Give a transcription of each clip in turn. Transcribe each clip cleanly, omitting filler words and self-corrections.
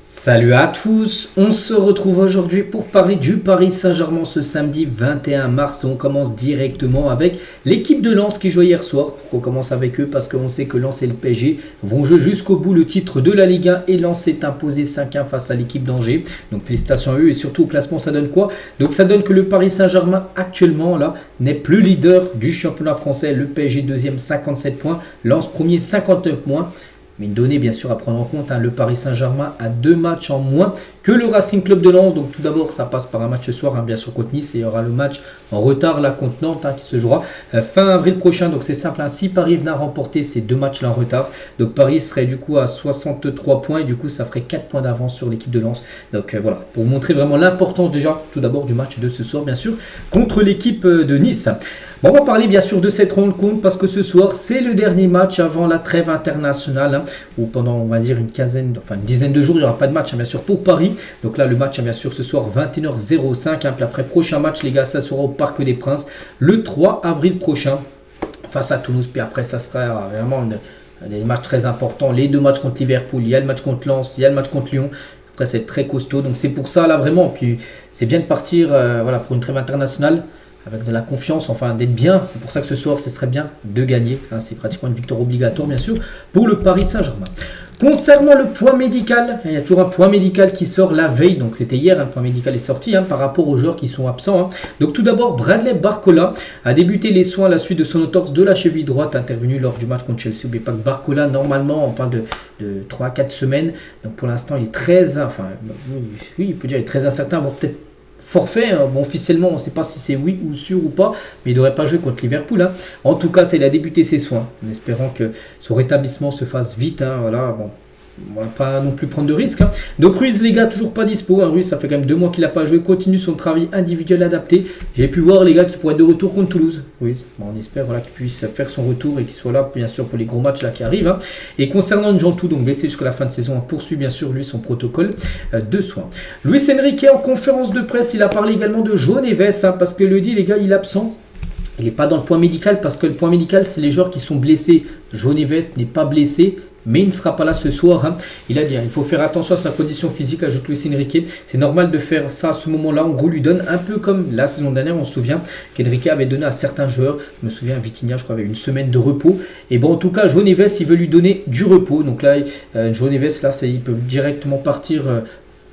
Salut à tous, on se retrouve aujourd'hui pour parler du Paris Saint-Germain ce samedi 21 mars. On commence directement avec l'équipe de Lens qui joue hier soir. Pourquoi on commence avec eux? Parce qu'on sait que Lens et le PSG vont jouer jusqu'au bout le titre de la Ligue 1 et Lens s'est imposé 5-1 face à l'équipe d'Angers. Donc félicitations à eux et surtout au classement ça donne quoi? Donc ça donne que le Paris Saint-Germain actuellement là n'est plus leader du championnat français. Le PSG deuxième 57 points, Lens premier 59 points. Mais une donnée bien sûr à prendre en compte, le Paris Saint-Germain a 2 matchs en moins que le Racing Club de Lens. Donc tout d'abord ça passe par un match ce soir bien sûr contre Nice et il y aura le match en retard là contre Nantes qui se jouera fin avril prochain. Donc c'est simple, si Paris venait à remporter ces 2 matchs là en retard, donc Paris serait du coup à 63 points et du coup ça ferait 4 points d'avance sur l'équipe de Lens. Donc voilà, pour vous montrer vraiment l'importance déjà tout d'abord du match de ce soir bien sûr contre l'équipe de Nice. Bon, on va parler bien sûr de cette rencontre parce que ce soir c'est le dernier match avant la trêve internationale où pendant on va dire une dizaine de jours il n'y aura pas de match bien sûr pour Paris. Donc là le match bien sûr ce soir 21h05 puis après prochain match les gars ça sera au Parc des Princes le 3 avril prochain face à Toulouse. Puis après ça sera vraiment des matchs très importants, les 2 matchs contre Liverpool, il y a le match contre Lens, il y a le match contre Lyon. Après c'est très costaud donc c'est pour ça là vraiment, puis c'est bien de partir voilà, pour une trêve internationale avec de la confiance, enfin d'être bien. C'est pour ça que ce soir, ce serait bien de gagner. C'est pratiquement une victoire obligatoire, bien sûr, pour le Paris Saint-Germain. Concernant le point médical, il y a toujours un point médical qui sort la veille. Donc c'était hier, le point médical est sorti par rapport aux joueurs qui sont absents. Donc tout d'abord, Bradley Barcola a débuté les soins à la suite de son entorse de la cheville droite intervenue lors du match contre Chelsea. N'oubliez pas que Barcola, normalement, on parle de 3 à 4 semaines. Donc pour l'instant, il est très, il peut dire il est très incertain, voire peut-être forfait. Bon, officiellement on ne sait pas si c'est oui ou sûr ou pas, mais il ne devrait pas jouer contre Liverpool. En tout cas, il a débuté ses soins en espérant que son rétablissement se fasse vite. Voilà, bon, on va pas non plus prendre de risques. Donc Ruiz, les gars, toujours pas dispo. Ruiz, ça fait quand même 2 mois qu'il n'a pas joué, continue son travail individuel adapté. J'ai pu voir les gars qui pourraient être de retour contre Toulouse. Ruiz, bon, on espère voilà, qu'il puisse faire son retour et qu'il soit là bien sûr pour les gros matchs là qui arrivent. Et concernant Njantou, donc blessé jusqu'à la fin de saison, on poursuit bien sûr lui son protocole de soins. Luis Enrique en conférence de presse, il a parlé également de João Neves parce que le dit les gars, il est absent. Il n'est pas dans le point médical parce que le point médical c'est les joueurs qui sont blessés. João Neves n'est pas blessé, mais il ne sera pas là ce soir. Il a dit il faut faire attention à sa condition physique, ajoute Luis Enrique. C'est normal de faire ça à ce moment-là. En gros, lui donne un peu comme la saison dernière, on se souvient qu'Enrique avait donné à certains joueurs. Je me souviens, Vitinha, je crois, avait une semaine de repos. Et bon, en tout cas, João Neves, il veut lui donner du repos. Donc là, João Neves, là, il peut directement partir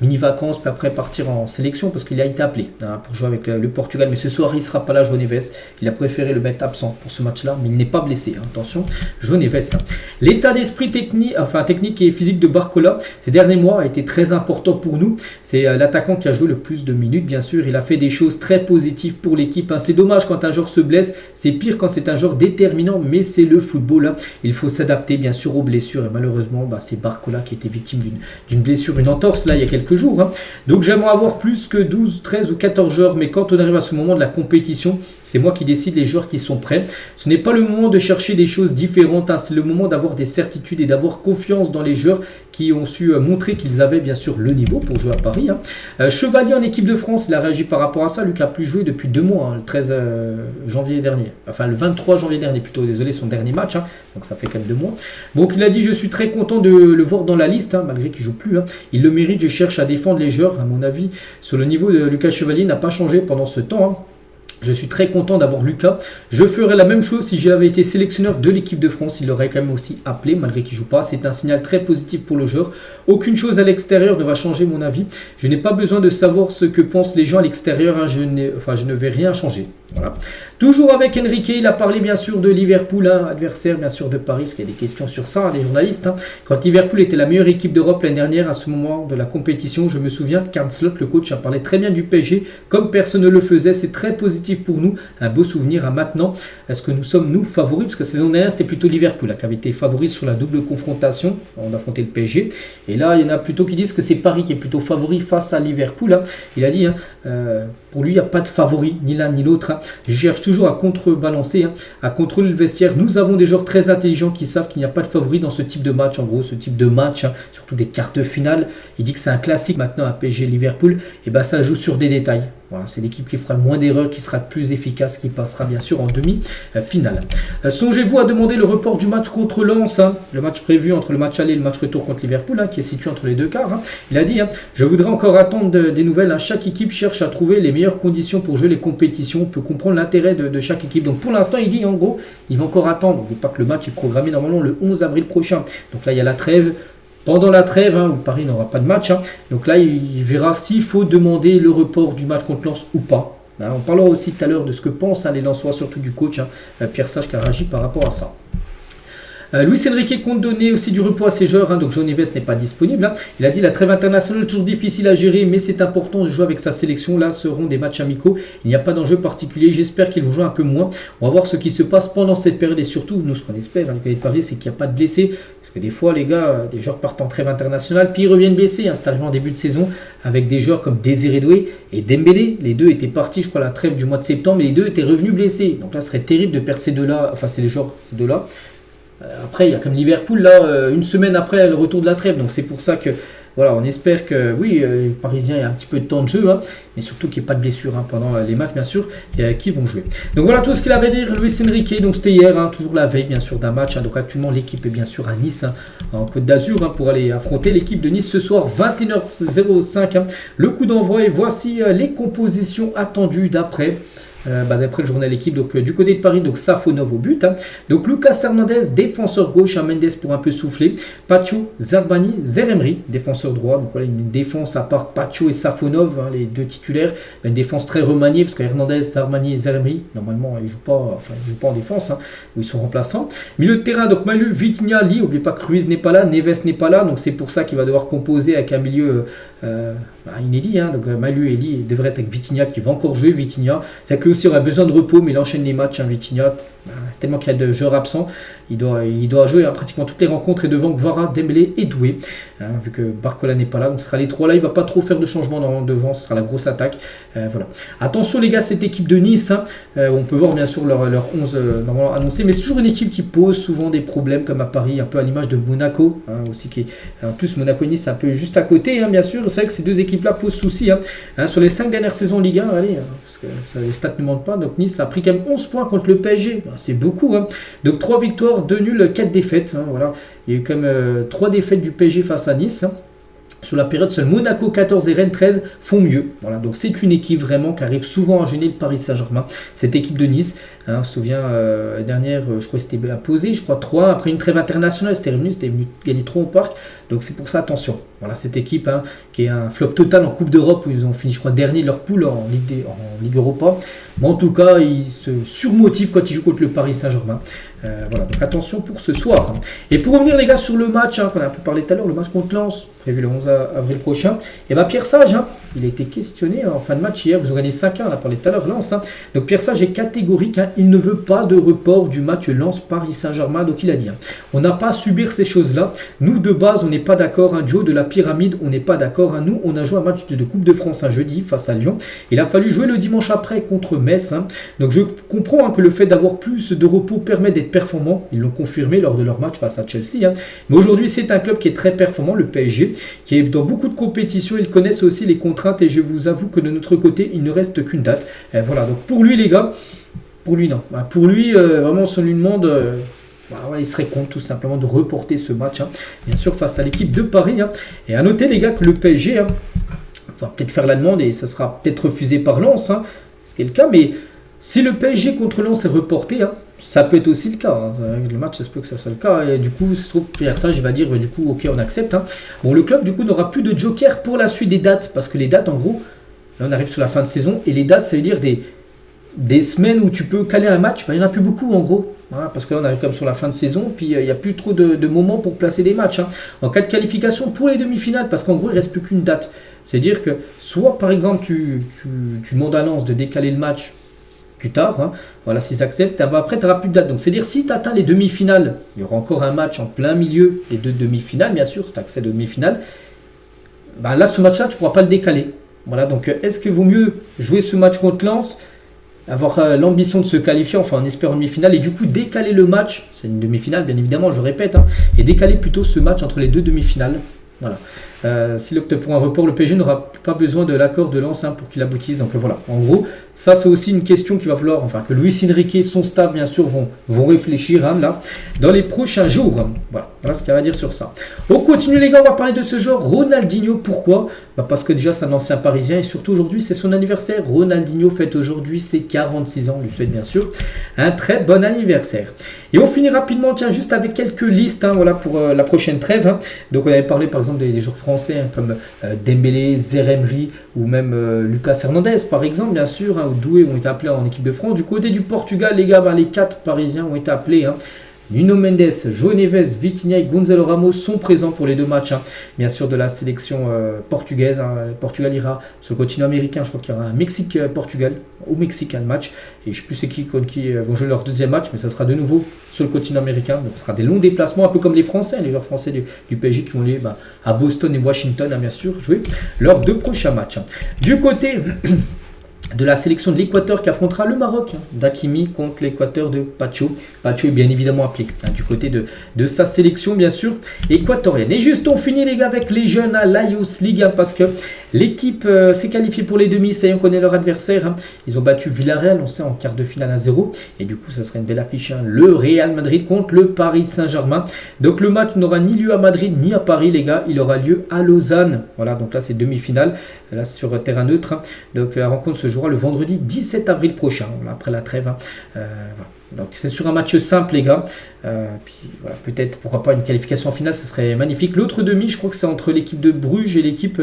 mini-vacances, puis après partir en sélection parce qu'il a été appelé pour jouer avec le Portugal. Mais ce soir, il ne sera pas là, João Neves. Il a préféré le mettre absent pour ce match-là, mais il n'est pas blessé. Attention, João Neves. L'état d'esprit technique et physique de Barcola ces derniers mois a été très important pour nous. C'est l'attaquant qui a joué le plus de minutes, bien sûr. Il a fait des choses très positives pour l'équipe. C'est dommage quand un joueur se blesse. C'est pire quand c'est un joueur déterminant, mais c'est le football. Il faut s'adapter, bien sûr, aux blessures. Et malheureusement, c'est Barcola qui a été victime d'une blessure, une entorse, là, il y a quelques jours. Donc j'aimerais avoir plus que 12, 13 ou 14 joueurs, mais quand on arrive à ce moment de la compétition, c'est moi qui décide les joueurs qui sont prêts. Ce n'est pas le moment de chercher des choses différentes, c'est le moment d'avoir des certitudes et d'avoir confiance dans les joueurs qui ont su montrer qu'ils avaient bien sûr le niveau pour jouer à Paris. Chevalier en équipe de France, il a réagi par rapport à ça. Lui qui a plus joué depuis 2 mois, le 13 janvier dernier, enfin le 23 janvier dernier plutôt, désolé, son dernier match, donc ça fait quand même 2 mois. Donc il a dit je suis très content de le voir dans la liste, malgré qu'il ne joue plus. Il le mérite, je cherche à défendre les joueurs. À mon avis, sur le niveau de Lucas Chevalier n'a pas changé pendant ce temps. Je suis très content d'avoir Lucas. Je ferais la même chose si j'avais été sélectionneur de l'équipe de France. Il l'aurait quand même aussi appelé malgré qu'il ne joue pas. C'est un signal très positif pour le joueur. Aucune chose à l'extérieur ne va changer mon avis. Je n'ai pas besoin de savoir ce que pensent les gens à l'extérieur. Je ne vais rien changer. Voilà. Toujours avec Enrique, il a parlé bien sûr de Liverpool, adversaire bien sûr de Paris, parce qu'il y a des questions sur ça, des journalistes. Quand Liverpool était la meilleure équipe d'Europe l'année dernière, à ce moment de la compétition, je me souviens qu'Arne Slot, le coach, a parlé très bien du PSG, comme personne ne le faisait. C'est très positif pour nous, un beau souvenir. Maintenant, est-ce que nous sommes nous favoris? Parce que la saison dernière, c'était plutôt Liverpool qui avait été favori sur la double confrontation. On a affronté le PSG. Et là, il y en a plutôt qui disent que c'est Paris qui est plutôt favori face à Liverpool. Il a dit, pour lui, il n'y a pas de favori, ni l'un ni l'autre. Je cherche toujours à contrebalancer, à contrôler le vestiaire. Nous avons des joueurs très intelligents qui savent qu'il n'y a pas de favori dans ce type de match. En gros, ce type de match, surtout des quarts de finale. Il dit que c'est un classique maintenant à PSG Liverpool. Et ça joue sur des détails. Voilà, c'est l'équipe qui fera le moins d'erreurs, qui sera le plus efficace, qui passera bien sûr en demi-finale. Songez-vous à demander le report du match contre Lens, le match prévu entre le match aller et le match retour contre Liverpool, qui est situé entre les deux quarts. Il a dit, je voudrais encore attendre des nouvelles. Chaque équipe cherche à trouver les meilleures conditions pour jouer les compétitions. On peut comprendre l'intérêt de chaque équipe. Donc pour l'instant, il dit en gros, il va encore attendre. N'oubliez pas que le match est programmé normalement le 11 avril prochain. Donc là, il y a la trêve. Pendant la trêve, où Paris n'aura pas de match, donc là, il verra s'il faut demander le report du match contre Lens ou pas. On parlera aussi tout à l'heure de ce que pensent les Lensois, surtout du coach, Pierre Sage, qui a réagi par rapport à ça. Luis Enrique compte donner aussi du repos à ses joueurs, donc João Neves n'est pas disponible. Il a dit la trêve internationale est toujours difficile à gérer, mais c'est important de jouer avec sa sélection. Là seront des matchs amicaux, il n'y a pas d'enjeu particulier. J'espère qu'ils vont jouer un peu moins. On va voir ce qui se passe pendant cette période et surtout, nous ce qu'on espère du côté de Paris, c'est qu'il n'y a pas de blessés. Parce que des fois, les gars, des joueurs partent en trêve internationale, puis ils reviennent blessés. C'est arrivé en début de saison avec des joueurs comme Désiré Doué et Dembélé. Les deux étaient partis, je crois, à la trêve du mois de septembre, et les deux étaient revenus blessés. Donc là, ce serait terrible de perdre ces deux-là. Enfin, c'est les joueurs, ces deux-là. Après, il y a comme Liverpool, là, une semaine après le retour de la trêve. Donc c'est pour ça que, voilà, on espère que, oui, les Parisiens, il y a un petit peu de temps de jeu, mais surtout qu'il n'y ait pas de blessure pendant les matchs, bien sûr, qui vont jouer. Donc voilà tout ce qu'il avait à dire, Luis Enrique. Donc c'était hier, toujours la veille, bien sûr, d'un match. Donc actuellement, l'équipe est bien sûr à Nice, en Côte d'Azur, pour aller affronter l'équipe de Nice ce soir, 21h05. Le coup d'envoi, et voici les compositions attendues d'après. D'après le journal L'équipe, donc du côté de Paris, donc Safonov au but, donc Lucas Hernandez, défenseur gauche, Mendes pour un peu souffler, Pacho, Zarbani, Zeremri, défenseur droit. Donc voilà, une défense à part Pacho et Safonov, les deux titulaires, une défense très remaniée parce que Hernandez, Zarbani et Zeremri, normalement ils jouent pas en défense, où ils sont remplaçants. Milieu de terrain, donc Malu, Vitinha, Lee, n'oubliez pas que Ruiz n'est pas là, Neves n'est pas là, donc c'est pour ça qu'il va devoir composer avec un milieu inédit, donc Malu et Lee devraient être avec Vitinha qui va encore jouer. Vitinha, c'est que lui aussi aurait besoin de repos, mais il enchaîne les matchs, Vitinha, tellement qu'il y a de joueurs absents, il doit jouer pratiquement toutes les rencontres, et devant Gvara, Dembélé et Doué, vu que Barcola n'est pas là, donc ce sera les trois là, il ne va pas trop faire de changements devant, ce sera la grosse attaque. Voilà. Attention les gars, cette équipe de Nice, on peut voir bien sûr leur 11 normalement annoncé, mais c'est toujours une équipe qui pose souvent des problèmes, comme à Paris, un peu à l'image de Monaco, aussi qui est, en plus Monaco et Nice c'est un peu juste à côté, bien sûr. C'est vrai que ces deux équipes là posent souci, sur les 5 dernières saisons en Ligue 1, allez, parce que ça, les stats ne mentent pas, donc Nice a pris quand même 11 points contre le PSG, c'est beaucoup, donc 3 victoires, 2 nuls, 4 défaites, voilà. Il y a eu quand même 3 défaites du PSG face à Nice. Sur la période, seuls Monaco 14 et Rennes 13 font mieux. Voilà, donc c'est une équipe vraiment qui arrive souvent à gêner le Paris Saint-Germain. Cette équipe de Nice, on se souvient, la dernière, je crois que c'était imposé, je crois 3, après une trêve internationale, c'était venu gagner 3 au parc. Donc c'est pour ça, attention. Voilà, cette équipe qui est un flop total en Coupe d'Europe, où ils ont fini, je crois, dernier de leur poule en Ligue Europa. Mais en tout cas, ils se surmotivent quand ils jouent contre le Paris Saint-Germain. Voilà, donc attention pour ce soir. Et pour revenir les gars sur le match, qu'on a un peu parlé tout à l'heure, le match contre Lens, prévu le 11 avril prochain, et Pierre Sage, il a été questionné en fin de match hier, vous ont gagné 5-1, on a parlé tout à l'heure, Lens. Donc Pierre Sage est catégorique, il ne veut pas de report du match Lens-Paris Saint-Germain, donc il a dit, on n'a pas à subir ces choses-là, nous de base on n'est pas d'accord, un duo de la pyramide, on n'est pas d'accord, nous on a joué un match de Coupe de France un jeudi face à Lyon, il a fallu jouer le dimanche après contre Metz, donc je comprends que le fait d'avoir plus de repos permet d'être performant, ils l'ont confirmé lors de leur match face à Chelsea, mais aujourd'hui c'est un club qui est très performant, le PSG, qui est dans beaucoup de compétitions, ils connaissent aussi les contraintes, et je vous avoue que de notre côté il ne reste qu'une date. Voilà, donc pour lui les gars, pour lui non, pour lui vraiment si on lui demande, il serait contre tout simplement de reporter ce match, bien sûr face à l'équipe de Paris, et à noter les gars que le PSG va peut-être faire la demande et ça sera peut-être refusé par Lens, ce qui est le cas, mais si le PSG contre Lens est reporté, ça peut être aussi le cas. Le match, ça se peut que ça soit le cas. Et du coup, se trouve Pierre Sage va dire, du coup, ok, on accepte. Bon, le club, du coup, n'aura plus de joker pour la suite des dates. Parce que les dates, en gros, là, on arrive sur la fin de saison. Et les dates, ça veut dire des semaines où tu peux caler un match. Il n'y en a plus beaucoup, en gros. Parce que là, on arrive comme sur la fin de saison. Puis, il n'y a plus trop de moments pour placer des matchs. En cas de qualification pour les demi-finales. Parce qu'en gros, il ne reste plus qu'une date. C'est-à-dire que, soit, par exemple, tu demandes à Lens de décaler le match plus tard, voilà, s'ils acceptent, après tu n'auras plus de date. Donc c'est dire si tu atteins les demi-finales, il y aura encore un match en plein milieu des 2 demi-finales, bien sûr, si tu accèdes aux demi-finales, là ce match-là tu ne pourras pas le décaler. Voilà, donc est-ce qu'il vaut mieux jouer ce match contre Lens, avoir l'ambition de se qualifier, enfin en espérant une demi-finale, et du coup décaler le match, c'est une demi-finale bien évidemment, je répète, et décaler plutôt ce match entre les 2 demi-finales. Voilà. s'il opte pour un report, le PSG n'aura pas besoin de l'accord de Lens pour qu'il aboutisse. Donc voilà, en gros, ça c'est aussi une question qu'il va falloir, enfin que Luis Enrique et son staff bien sûr vont réfléchir là dans les prochains jours. Voilà ce qu'il va dire sur ça. On continue les gars, on va parler de ce joueur Ronaldinho. Pourquoi? Parce que déjà c'est un ancien parisien et surtout aujourd'hui c'est son anniversaire. Ronaldinho fête aujourd'hui ses 46 ans, on lui souhaite bien sûr un très bon anniversaire. Et on finit rapidement, tiens, juste avec quelques listes voilà, pour la prochaine trêve. Donc on avait parlé par exemple des joueurs français comme Dembélé, Zeremri ou même Lucas Hernandez par exemple, bien sûr, ou Doué ont été appelés en équipe de France. Du côté du Portugal, les gars, les 4 Parisiens ont été appelés. Nuno Mendes, João Neves, Vitinha et Gonzalo Ramos sont présents pour les 2 matchs, bien sûr, de la sélection portugaise. Le Portugal ira sur le continent américain. Je crois qu'il y aura un Mexique-Portugal au Mexique, un match. Et je ne sais plus c'est qui vont jouer leur 2e match, mais ça sera de nouveau sur le continent américain. Donc ce sera des longs déplacements, un peu comme les Français, les joueurs français du PSG qui vont aller à Boston et Washington, bien sûr, jouer leurs 2 prochains matchs. Du côté de la sélection de l'Équateur qui affrontera le Maroc d'Hakimi contre l'Équateur de Pacho. Pacho est bien évidemment appelé du côté de sa sélection bien sûr équatorienne. Et juste on finit les gars avec les jeunes à l'Ios League parce que l'équipe s'est qualifiée pour les demi, ça y est on connaît leur adversaire. Ils ont battu Villarreal, on sait en quart de finale 1-0 et du coup ça serait une belle affiche. Le Real Madrid contre le Paris Saint-Germain. Donc le match n'aura ni lieu à Madrid ni à Paris les gars, il aura lieu à Lausanne. Voilà, donc là c'est demi-finale, là sur terrain neutre. Donc la rencontre se jouera le vendredi 17 avril prochain, après la trêve. Voilà. Donc c'est sur un match simple les gars. Puis voilà, peut-être pourquoi pas une qualification en finale, ce serait magnifique. L'autre demi, je crois que c'est entre l'équipe de Bruges et l'équipe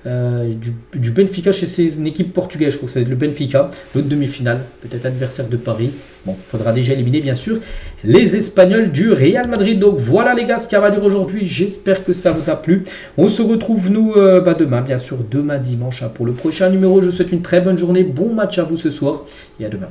du Benfica. C'est une équipe portugaise, je crois que ça va être le Benfica. L'autre demi-finale, peut-être adversaire de Paris. Bon, il faudra déjà éliminer bien sûr les Espagnols du Real Madrid. Donc voilà les gars ce qu'il y a à dire aujourd'hui. J'espère que ça vous a plu. On se retrouve nous demain, bien sûr, demain dimanche pour le prochain numéro. Je vous souhaite une très bonne journée. Bon match à vous ce soir et à demain.